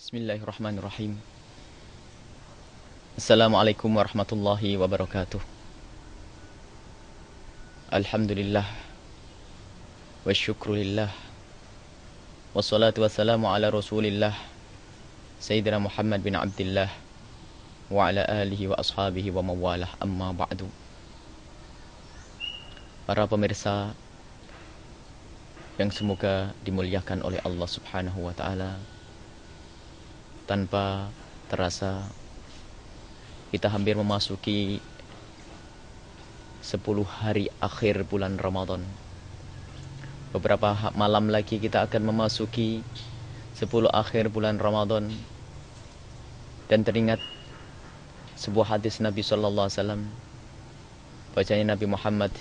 Bismillahirrahmanirrahim. Assalamualaikum warahmatullahi wabarakatuh. Alhamdulillah wa syukrulillah wassalatu wassalamu ala rasulillah Sayyidina Muhammad bin Abdillah wa ala alihi wa ashabihi wa mawalah, amma ba'du. Para pemirsa yang semoga dimuliakan oleh Allah subhanahu wa ta'ala, tanpa terasa kita hampir memasuki 10 hari akhir bulan Ramadan. Beberapa malam lagi kita akan memasuki 10 akhir bulan Ramadan. Dan teringat sebuah hadis Nabi sallallahu alaihi wasallam, bacanya Nabi Muhammad,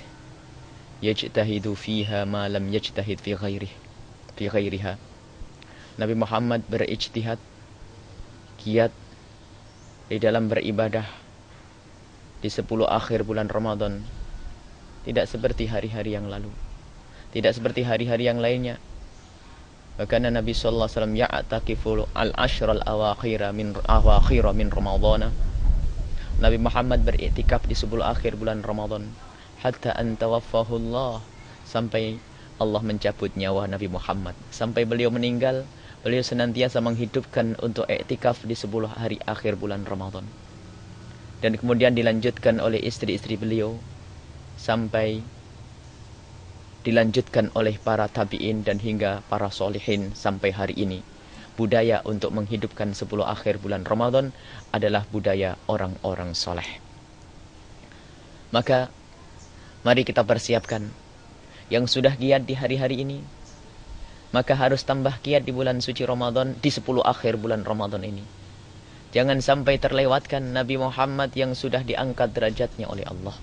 yajtahidu fiha ma lam yajtahid fi ghairiha. Nabi Muhammad berijtihad, giat di dalam beribadah di 10 akhir bulan Ramadan, tidak seperti hari-hari yang lalu, tidak seperti hari-hari yang lainnya. Bahkan Nabi sallallahu alaihi wasallam ya'takifu al-ashral awakhira min Ramadhan. Nabi Muhammad beriktikaf di 10 akhir bulan Ramadan hatta an tawaffahu Allah, sampai Allah mencabut nyawa Nabi Muhammad, sampai beliau meninggal. Beliau senantiasa menghidupkan untuk iktikaf di 10 hari akhir bulan Ramadan. Dan kemudian dilanjutkan oleh istri-istri beliau, sampai dilanjutkan oleh para tabi'in dan hingga para solihin sampai hari ini. Budaya untuk menghidupkan 10 akhir bulan Ramadan adalah budaya orang-orang soleh. Maka mari kita persiapkan yang sudah giat di hari-hari ini, maka harus tambah giat di bulan suci Ramadan, di 10 akhir bulan Ramadan ini. Jangan sampai terlewatkan Nabi Muhammad yang sudah diangkat derajatnya oleh Allah,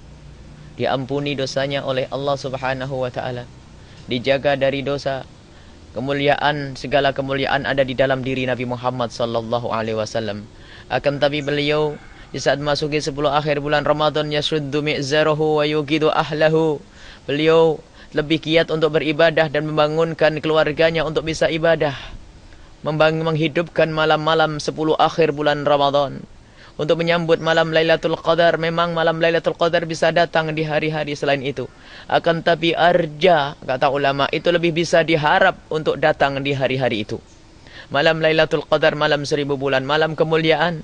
diampuni dosanya oleh Allah subhanahu wa ta'ala, dijaga dari dosa. Kemuliaan, segala kemuliaan ada di dalam diri Nabi Muhammad sallallahu alaihi wasallam. Akan tapi beliau di saat masuki 10 akhir bulan Ramadan, yasuddu mi'zarahu wa yuqidu ahlahu. Beliau lebih giat untuk beribadah dan membangunkan keluarganya untuk bisa ibadah, menghidupkan malam-malam 10 akhir bulan Ramadan untuk menyambut malam Lailatul Qadar. Memang malam Lailatul Qadar bisa datang di hari-hari selain itu, akan tapi arja, kata ulama, itu lebih bisa diharap untuk datang di hari-hari itu. Malam Lailatul Qadar, malam 1000 bulan, malam kemuliaan.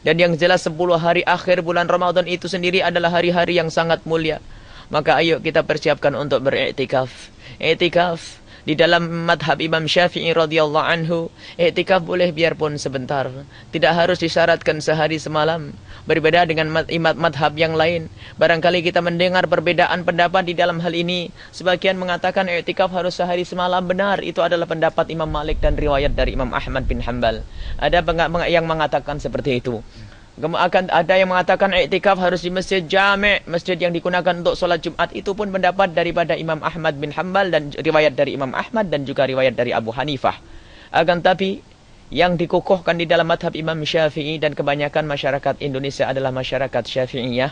Dan yang jelas 10 hari akhir bulan Ramadan itu sendiri adalah hari-hari yang sangat mulia. Maka ayo kita persiapkan untuk beriktikaf. Iktikaf di dalam madhab Imam Syafi'i radhiyallahu anhu, iktikaf boleh biarpun sebentar, tidak harus disyaratkan sehari semalam. Berbeda dengan madhab yang lain. Barangkali kita mendengar perbedaan pendapat di dalam hal ini. Sebagian mengatakan iktikaf harus sehari semalam. Benar, itu adalah pendapat Imam Malik dan riwayat dari Imam Ahmad bin Hanbal. Ada yang mengatakan seperti itu. Akan ada yang mengatakan iktikaf harus di masjid jami', masjid yang digunakan untuk sholat Jumat. Itu pun pendapat daripada Imam Ahmad bin Hanbal dan riwayat dari Imam Ahmad dan juga riwayat dari Abu Hanifah. Akan tapi yang dikukuhkan di dalam madhab Imam Syafi'i, dan kebanyakan masyarakat Indonesia adalah masyarakat Syafi'iyah,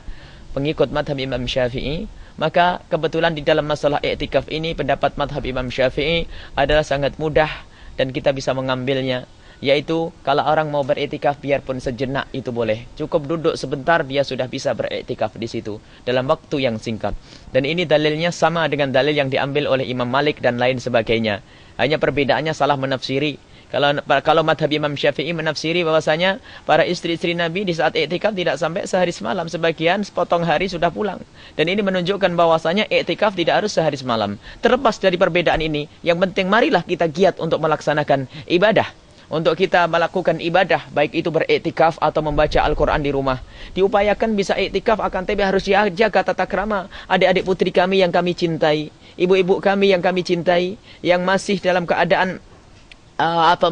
pengikut madhab Imam Syafi'i. Maka kebetulan di dalam masalah iktikaf ini, pendapat madhab Imam Syafi'i adalah sangat mudah dan kita bisa mengambilnya. Yaitu kalau orang mau beriktikaf biarpun sejenak itu boleh. Cukup duduk sebentar dia sudah bisa beriktikaf di situ dalam waktu yang singkat. Dan ini dalilnya sama dengan dalil yang diambil oleh Imam Malik dan lain sebagainya. Hanya perbedaannya salah menafsiri. Kalau madhab Imam Syafi'i menafsiri bahwasanya para istri-istri Nabi di saat iktikaf tidak sampai sehari semalam, sebagian sepotong hari sudah pulang. Dan ini menunjukkan bahwasanya iktikaf tidak harus sehari semalam. Terlepas dari perbedaan ini, yang penting marilah kita giat untuk melaksanakan ibadah. Untuk kita melakukan ibadah, baik itu beriktikaf atau membaca Al-Quran di rumah. Diupayakan bisa iktikaf, akan tapi harus jaga tata krama. Adik-adik putri kami yang kami cintai, ibu-ibu kami yang kami cintai, yang masih dalam keadaan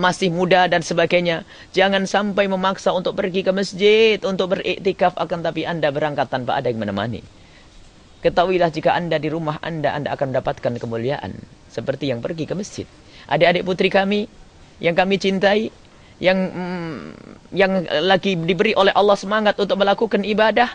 masih muda dan sebagainya, jangan sampai memaksa untuk pergi ke masjid untuk beriktikaf, akan tapi Anda berangkat tanpa ada yang menemani. Ketahuilah jika Anda di rumah Anda akan mendapatkan kemuliaan seperti yang pergi ke masjid. Adik-adik putri kami yang kami cintai, yang lagi diberi oleh Allah semangat untuk melakukan ibadah,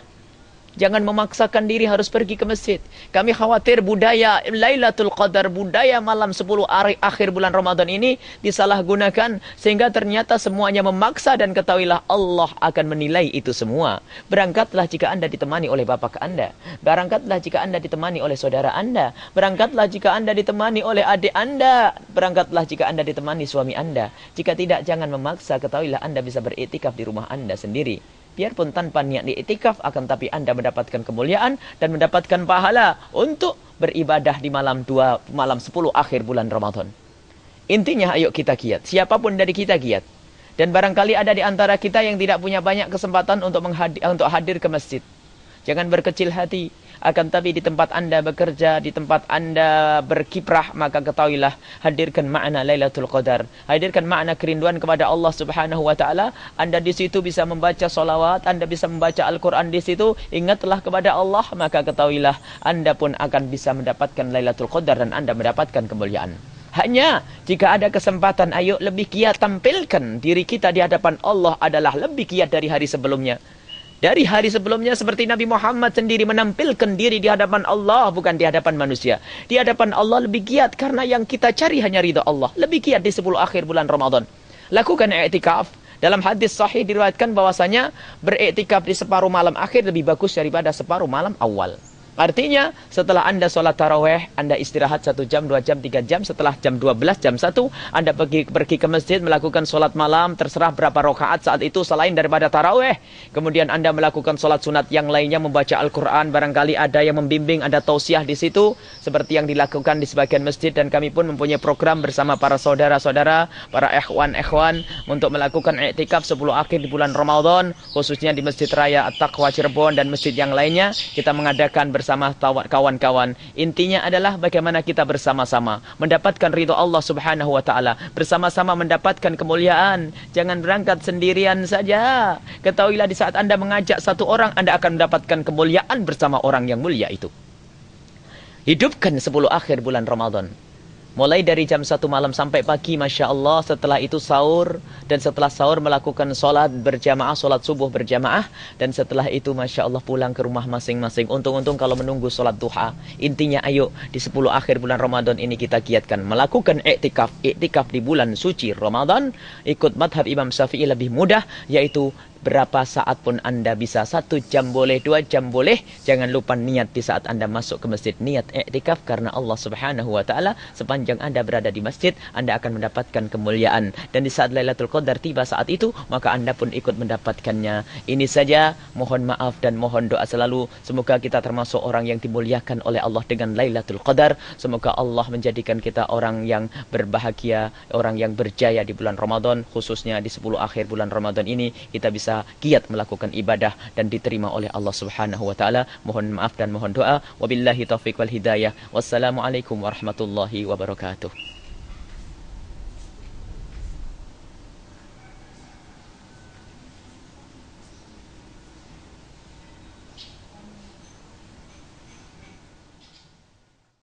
Jangan memaksakan diri harus pergi ke masjid. Kami khawatir budaya Lailatul Qadar, budaya malam 10 hari akhir bulan Ramadan ini disalahgunakan sehingga ternyata semuanya memaksa, dan ketahuilah Allah akan menilai itu semua. Berangkatlah jika Anda ditemani oleh bapak Anda. Berangkatlah jika Anda ditemani oleh saudara Anda. Berangkatlah jika Anda ditemani oleh adik Anda. Berangkatlah jika Anda ditemani suami Anda. Jika tidak, jangan memaksa. Ketahuilah Anda bisa beriktikaf di rumah Anda sendiri. Biarpun tanpa niat diiktikaf, akan tapi Anda mendapatkan kemuliaan dan mendapatkan pahala untuk beribadah di malam 10 akhir bulan Ramadan. Intinya ayo kita giat. Siapapun dari kita giat. Dan barangkali ada di antara kita yang tidak punya banyak kesempatan untuk hadir ke masjid. Jangan berkecil hati. Akan tapi di tempat Anda bekerja, di tempat Anda berkiprah, maka ketahuilah, hadirkan makna Lailatul Qadar. Hadirkan makna kerinduan kepada Allah Subhanahu wa taala. Anda di situ bisa membaca solawat, Anda bisa membaca Al-Qur'an di situ, ingatlah kepada Allah, maka ketahuilah Anda pun akan bisa mendapatkan Lailatul Qadar dan Anda mendapatkan kemuliaan. Hanya jika ada kesempatan, ayo lebih giat tampilkan diri kita di hadapan Allah adalah lebih giat dari hari sebelumnya. Dari hari sebelumnya seperti Nabi Muhammad sendiri menampilkan diri di hadapan Allah, bukan di hadapan manusia. Di hadapan Allah lebih giat karena yang kita cari hanya ridha Allah. Lebih giat di 10 akhir bulan Ramadan. Lakukan i'tikaf. Dalam hadis sahih diriwayatkan bahwasanya beriktikaf di separuh malam akhir lebih bagus daripada separuh malam awal. Artinya setelah Anda sholat taraweh, Anda istirahat 1 jam, 2 jam, 3 jam. Setelah jam 12, jam 1, Anda pergi ke masjid melakukan sholat malam. Terserah berapa rakaat saat itu selain daripada taraweh. Kemudian Anda melakukan sholat sunat yang lainnya, membaca Al-Quran. Barangkali ada yang membimbing, ada tausiah di situ. Seperti yang dilakukan di sebagian masjid. Dan kami pun mempunyai program bersama para saudara-saudara, para ikhwan-ikhwan untuk melakukan i'tikaf 10 akhir di bulan Ramadan. Khususnya di Masjid Raya At-Taqwa Cirebon dan masjid yang lainnya. Kita mengadakan bersama kawan-kawan. Intinya adalah bagaimana kita bersama-sama mendapatkan ridho Allah Subhanahu wa taala, bersama-sama mendapatkan kemuliaan. Jangan berangkat sendirian saja. Ketahuilah di saat Anda mengajak satu orang, Anda akan mendapatkan kemuliaan bersama orang yang mulia itu. Hidupkan 10 akhir bulan Ramadan. Mulai dari jam 1 malam sampai pagi, Masya Allah. Setelah itu sahur. Dan setelah sahur melakukan sholat berjamaah, sholat subuh berjamaah. Dan setelah itu, Masya Allah, pulang ke rumah masing-masing. Untung-untung kalau menunggu sholat duha. Intinya ayo, di 10 akhir bulan Ramadan ini kita giatkan. Melakukan iktikaf. Iktikaf di bulan suci Ramadan. Ikut madhab Imam Syafi'i lebih mudah. Yaitu berapa saat pun Anda bisa. 1 jam boleh, 2 jam boleh. Jangan lupa niat di saat Anda masuk ke masjid. Niat i'tikaf karena Allah Subhanahu wa ta'ala. Sepanjang Anda berada di masjid, Anda akan mendapatkan kemuliaan. Dan di saat Lailatul Qadar tiba saat itu, maka Anda pun ikut mendapatkannya. Ini saja, mohon maaf dan mohon doa selalu. Semoga kita termasuk orang yang dimuliakan oleh Allah dengan Lailatul Qadar. Semoga Allah menjadikan kita orang yang berbahagia, orang yang berjaya di bulan Ramadan. Khususnya di 10 akhir bulan Ramadan ini, kita bisa giat melakukan ibadah dan diterima oleh Allah Subhanahu wa taala. Mohon maaf dan mohon doa. Wabillahi taufiq wal hidayah. Wassalamualaikum warahmatullahi wabarakatuh.